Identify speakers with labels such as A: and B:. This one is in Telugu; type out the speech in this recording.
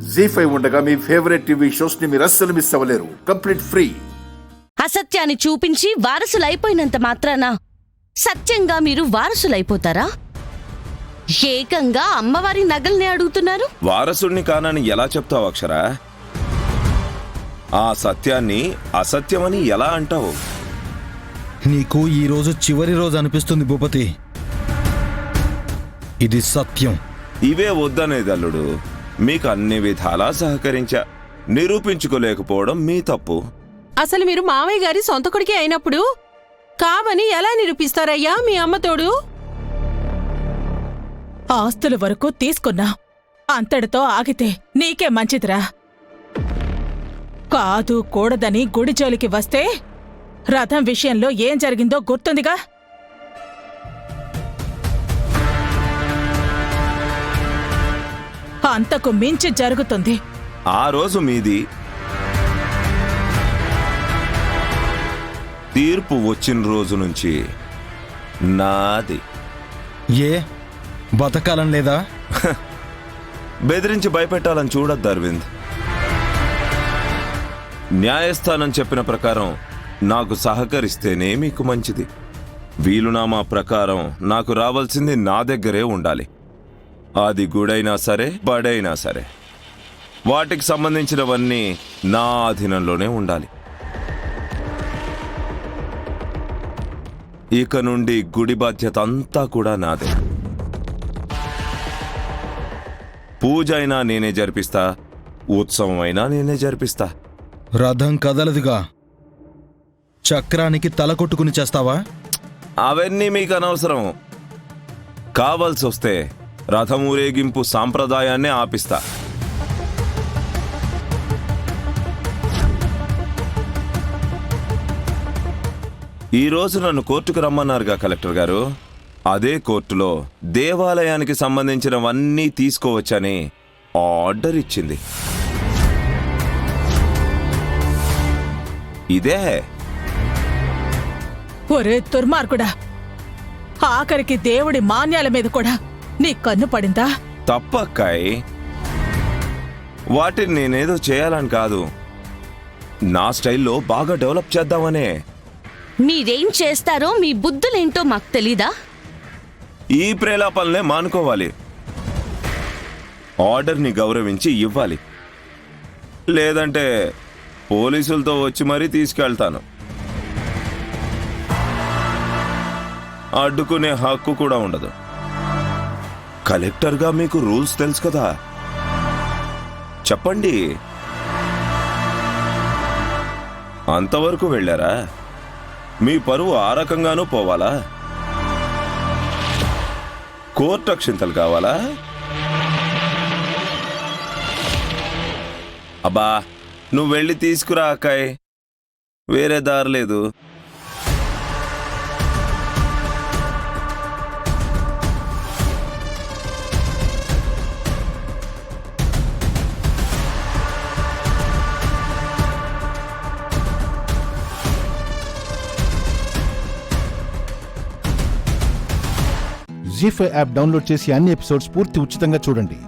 A: జీ5 ఉండగా మీ ఫేవరెట్ టీవీ షోస్ ని మీరు అస్సలు మిస్ అవ్వలేరు. Complete free.
B: అసత్యాన్ని చూపించి వారసులైపోయినంత మాత్రాన సత్యంగా మీరు వారసులైపోతారా? ఏకంగా అమ్మవారి నగల్ని అడుగుతున్నారు.
C: వారసుడిని కానని ఎలా చెప్తావు అక్షర? ఆ సత్యాన్ని అసత్యమని ఎలా అంటావు?
D: నీకు ఈ రోజు చివరి రోజు అనిపిస్తుంది భూపతి. ఇది సత్యం.
C: ఇవే వద్దనేది అల్లుడు. మీకు అన్ని విధాలా సహకరించా. నిరూపించుకోలేకపోవడం మీ తప్పు.
E: అసలు మీరు మావయ్య గారి సొంత కొడుకే అయినప్పుడు కావని ఎలా నిరూపిస్తారయ్యా మీ అమ్మతోడు? ఆస్తుల వరకు తీసుకున్నా, అంతటితో ఆగితే నీకే మంచిదిరా. కాదు కూడదని గుడి జోలికి వస్తే రథం విషయంలో ఏం జరిగిందో గుర్తుందిగా? అంతకు మించి జరుగుతుంది.
C: ఆ రోజు మీది, తీర్పు వచ్చిన రోజు నుంచి నాది.
D: ఏ బతకాలం లేదా?
C: బెదిరించి భయపెట్టాలని చూడొద్దు అరవింద్. న్యాయస్థానం చెప్పిన ప్రకారం నాకు సహకరిస్తేనే మీకు మంచిది. వీలునామా ప్రకారం నాకు రావాల్సింది నా దగ్గరే ఉండాలి. అది గుడైనా సరే, బడైనా సరే, వాటికి సంబంధించినవన్నీ నా అధీనంలోనే ఉండాలి. ఇక నుండి గుడి బాధ్యత అంతా కూడా నాదే. పూజ అయినా నేనే జరిపిస్తా, ఉత్సవం అయినా నేనే జరిపిస్తా.
D: రథం కదలదుగా, చక్రానికి తల కొట్టుకుని చేస్తావా?
C: అవన్నీ మీకు అనవసరం. కావాల్సి వస్తే రథం ఊరేగింపు సాంప్రదాయాన్నే ఆపిస్తా. ఈరోజు నన్ను కోర్టుకు రమ్మన్నారుగా కలెక్టర్ గారు. అదే కోర్టులో దేవాలయానికి సంబంధించినవన్నీ తీసుకోవచ్చని ఆర్డర్ ఇచ్చింది. ఇదే.
E: ఒరే దుర్మార్గుడా, ఆఖరికి దేవుడి మాన్యాల మీద కూడా నీ కన్ను పడిందా?
C: తప్పక్కాయ్. వాటిని నేనేదో చేయాలని కాదు, నా స్టైల్లో బాగా డెవలప్ చేద్దామనే.
B: మీరేం చేస్తారో మీ బుద్ధులేంటో మాకు తెలీదా?
C: ఈ ప్రేలాపనలే మానుకోవాలి. ఆర్డర్ని గౌరవించి ఇవ్వాలి. లేదంటే పోలీసులతో వచ్చి మరీ తీసుకెళ్తాను. అడ్డుకునే హక్కు కూడా ఉండదు. కలెక్టర్గా మీకు రూల్స్ తెలుసు కదా, చెప్పండి. అంతవరకు వెళ్ళారా? మీ పరువు ఆ రకంగానూ పోవాలా? కోర్టు అక్షింతలు కావాలా? అబ్బా, నువ్వు వెళ్ళి తీసుకురా అక్కాయ్, వేరే దారి లేదు.
F: జీ5 యాప్ డౌన్లోడ్ చేసి అన్ని ఎపిసోడ్స్ పూర్తి ఉచితంగా చూడండి.